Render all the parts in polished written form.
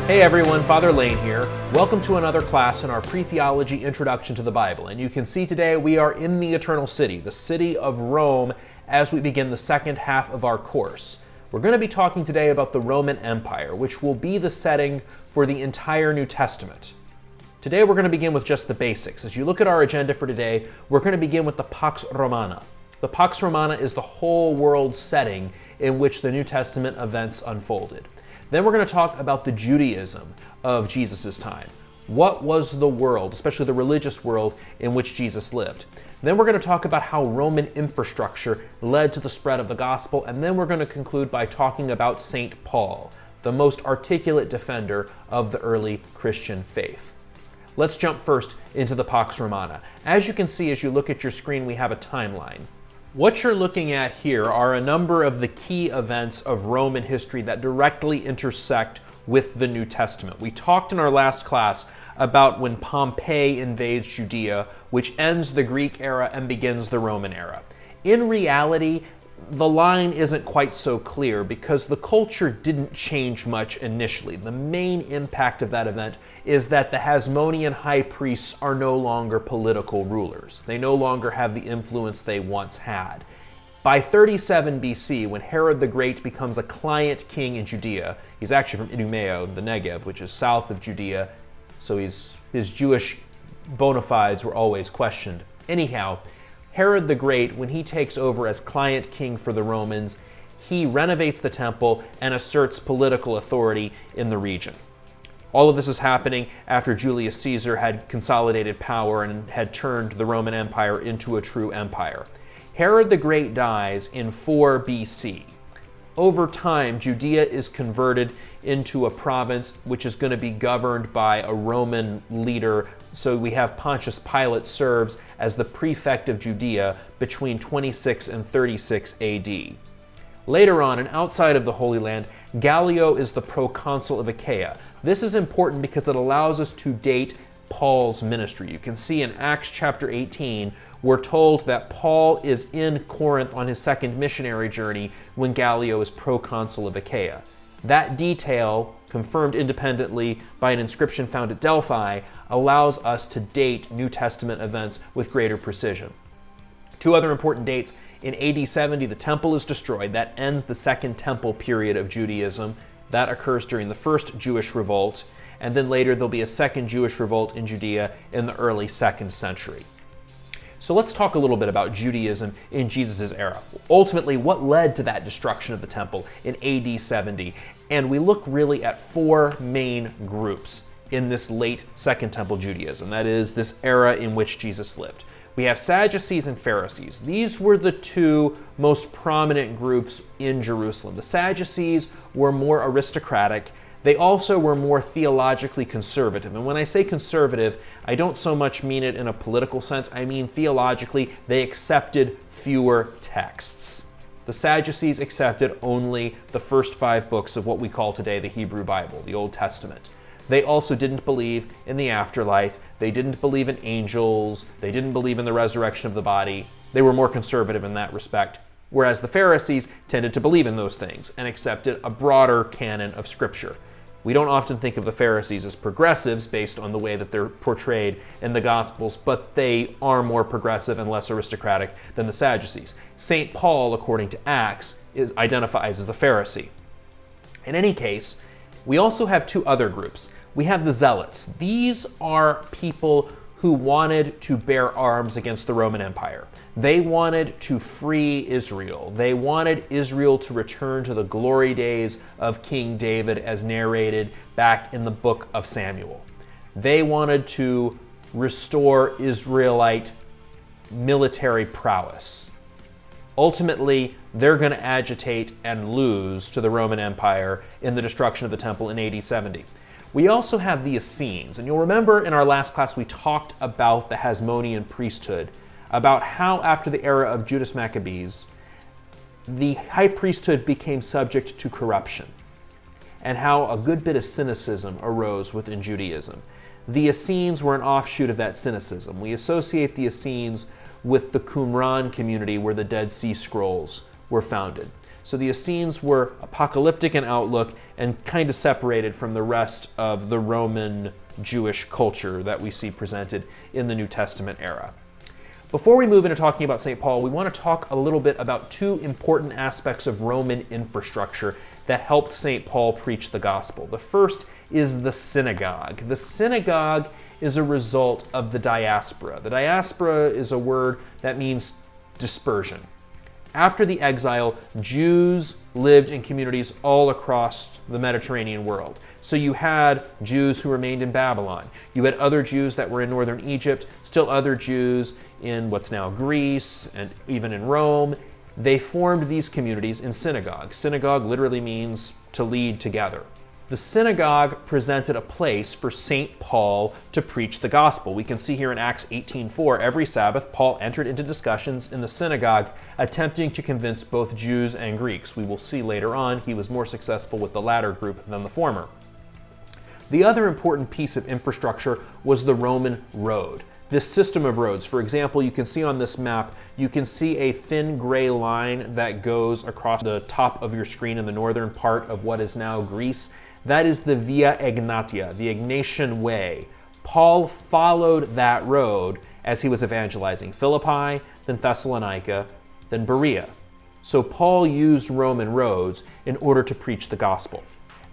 Hey everyone, Father Lane here. Welcome to another class in our pre-theology introduction to the Bible. And you can see today we are in the Eternal City, the city of Rome, as we begin the second half of our course. We're going to be talking today about the Roman Empire, which will be the setting for the entire New Testament. Today we're going to begin with just the basics. As you look at our agenda for today, we're going to begin with the Pax Romana. The Pax Romana is the whole world setting in which the New Testament events unfolded. Then we're going to talk about the Judaism of Jesus' time. What was the world, especially the religious world, in which Jesus lived? Then we're going to talk about how Roman infrastructure led to the spread of the gospel, and then we're going to conclude by talking about St. Paul, the most articulate defender of the early Christian faith. Let's jump first into the Pax Romana. As you can see as you look at your screen, we have a timeline. What you're looking at here are a number of the key events of Roman history that directly intersect with the New Testament. We talked in our last class about when Pompey invades Judea, which ends the Greek era and begins the Roman era. In reality, the line isn't quite so clear because the culture didn't change much initially. The main impact of that event is that the Hasmonean high priests are no longer political rulers. They no longer have the influence they once had. By 37 BC, when Herod the Great becomes a client king in Judea, he's actually from Idumea, the Negev, which is south of Judea, so his Jewish bona fides were always questioned. Anyhow, Herod the Great, when he takes over as client king for the Romans, he renovates the temple and asserts political authority in the region. All of this is happening after Julius Caesar had consolidated power and had turned the Roman Empire into a true empire. Herod the Great dies in 4 BC. Over time, Judea is converted into a province which is going to be governed by a Roman leader. So we have Pontius Pilate serves as the prefect of Judea between 26 and 36 AD. Later on, and outside of the Holy Land, Gallio is the proconsul of Achaia. This is important because it allows us to date Paul's ministry. You can see in Acts chapter 18, we're told that Paul is in Corinth on his second missionary journey when Gallio is proconsul of Achaia. That detail, confirmed independently by an inscription found at Delphi, allows us to date New Testament events with greater precision. Two other important dates. In AD 70, the temple is destroyed. That ends the Second Temple period of Judaism. That occurs during the First Jewish Revolt. And then later there'll be a second Jewish revolt in Judea in the early 2nd century. So let's talk a little bit about Judaism in Jesus' era. Ultimately, what led to that destruction of the temple in AD 70? And we look really at 4 main groups in this late Second Temple Judaism. That is, this era in which Jesus lived. We have Sadducees and Pharisees. These were the 2 most prominent groups in Jerusalem. The Sadducees were more aristocratic. They also were more theologically conservative. And when I say conservative, I don't so much mean it in a political sense. I mean theologically, they accepted fewer texts. The Sadducees accepted only the first 5 books of what we call today the Hebrew Bible, the Old Testament. They also didn't believe in the afterlife. They didn't believe in angels. They didn't believe in the resurrection of the body. They were more conservative in that respect. Whereas the Pharisees tended to believe in those things and accepted a broader canon of Scripture. We don't often think of the Pharisees as progressives based on the way that they're portrayed in the Gospels, but they are more progressive and less aristocratic than the Sadducees. St. Paul, according to Acts, identifies as a Pharisee. In any case, we also have 2 other groups. We have the Zealots. These are people who wanted to bear arms against the Roman Empire. They wanted to free Israel. They wanted Israel to return to the glory days of King David as narrated back in the book of Samuel. They wanted to restore Israelite military prowess. Ultimately, they're going to agitate and lose to the Roman Empire in the destruction of the temple in AD 70. We also have the Essenes, and you'll remember in our last class we talked about the Hasmonean priesthood, about how after the era of Judas Maccabees, the high priesthood became subject to corruption, and how a good bit of cynicism arose within Judaism. The Essenes were an offshoot of that cynicism. We associate the Essenes with the Qumran community where the Dead Sea Scrolls were founded. So the Essenes were apocalyptic in outlook and kind of separated from the rest of the Roman Jewish culture that we see presented in the New Testament era. Before we move into talking about St. Paul, we want to talk a little bit about two important aspects of Roman infrastructure that helped St. Paul preach the gospel. The first is the synagogue. The synagogue is a result of the diaspora. The diaspora is a word that means dispersion. After the exile, Jews lived in communities all across the Mediterranean world. So you had Jews who remained in Babylon. You had other Jews that were in northern Egypt, still other Jews in what's now Greece and even in Rome. They formed these communities in synagogues. Synagogue literally means to lead together. The synagogue presented a place for St. Paul to preach the gospel. We can see here in Acts 18:4, every Sabbath, Paul entered into discussions in the synagogue, attempting to convince both Jews and Greeks. We will see later on he was more successful with the latter group than the former. The other important piece of infrastructure was the Roman road. This system of roads, for example, you can see on this map, you can see a thin gray line that goes across the top of your screen in the northern part of what is now Greece. That is the Via Egnatia, the Egnatian Way. Paul followed that road as he was evangelizing Philippi, then Thessalonica, then Berea. So Paul used Roman roads in order to preach the gospel.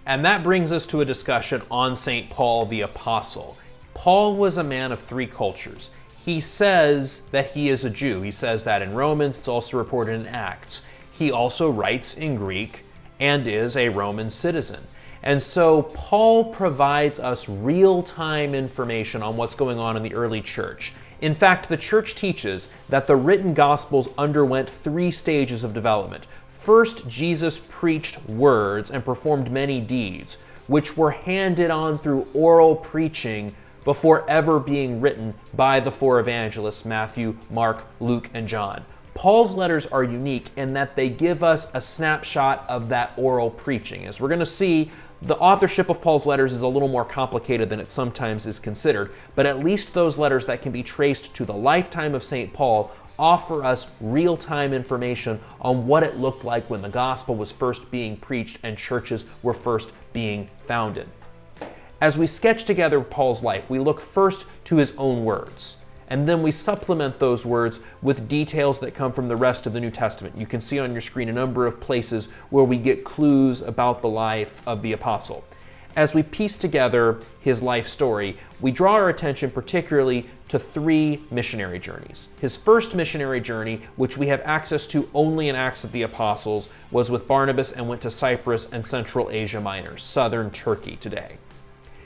And that brings us to a discussion on St. Paul the Apostle. Paul was a man of three cultures. He says that he is a Jew. He says that in Romans, it's also reported in Acts. He also writes in Greek and is a Roman citizen. And so Paul provides us real-time information on what's going on in the early church. In fact, the church teaches that the written Gospels underwent three stages of development. First, Jesus preached words and performed many deeds, which were handed on through oral preaching before ever being written by the four evangelists, Matthew, Mark, Luke, and John. Paul's letters are unique in that they give us a snapshot of that oral preaching. As we're going to see, the authorship of Paul's letters is a little more complicated than it sometimes is considered, but at least those letters that can be traced to the lifetime of St. Paul offer us real-time information on what it looked like when the gospel was first being preached and churches were first being founded. As we sketch together Paul's life, we look first to his own words, and then we supplement those words with details that come from the rest of the New Testament. You can see on your screen a number of places where we get clues about the life of the apostle. As we piece together his life story, we draw our attention particularly to three missionary journeys. His first missionary journey, which we have access to only in Acts of the Apostles, was with Barnabas and went to Cyprus and Central Asia Minor, southern Turkey today.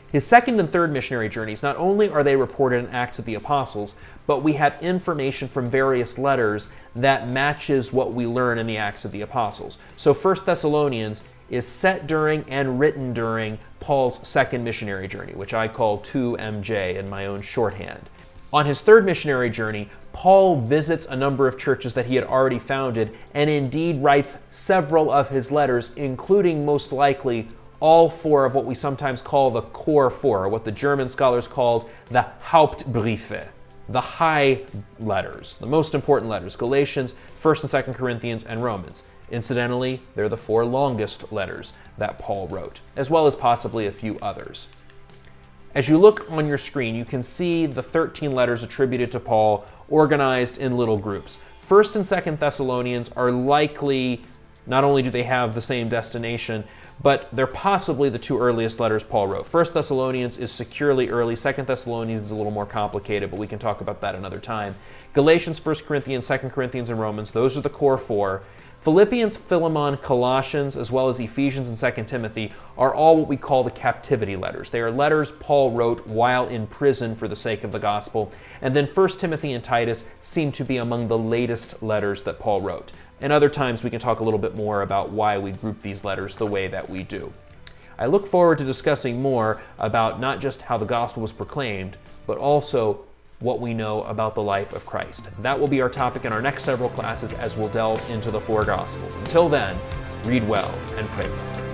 His second and third missionary journeys, not only are they reported in Acts of the Apostles, but we have information from various letters that matches what we learn in the Acts of the Apostles. So 1 Thessalonians is set during and written during Paul's second missionary journey, which I call 2MJ in my own shorthand. On his third missionary journey, Paul visits a number of churches that he had already founded and indeed writes several of his letters, including most likely all four of what we sometimes call the core four, or what the German scholars called the Hauptbriefe, the high letters, the most important letters, Galatians, 1st and 2nd Corinthians, and Romans. Incidentally, they're the four longest letters that Paul wrote, as well as possibly a few others. As you look on your screen, you can see the 13 letters attributed to Paul organized in little groups. 1st and 2nd Thessalonians are likely, not only do they have the same destination, but they're possibly the two earliest letters Paul wrote. 1 Thessalonians is securely early. 2 Thessalonians is a little more complicated, but we can talk about that another time. Galatians, 1 Corinthians, 2 Corinthians, and Romans, those are the core four. Philippians, Philemon, Colossians, as well as Ephesians and 2 Timothy are all what we call the captivity letters. They are letters Paul wrote while in prison for the sake of the gospel. And then 1 Timothy and Titus seem to be among the latest letters that Paul wrote. And other times we can talk a little bit more about why we group these letters the way that we do. I look forward to discussing more about not just how the gospel was proclaimed, but also what we know about the life of Christ. That will be our topic in our next several classes as we'll delve into the four Gospels. Until then, read well and pray well.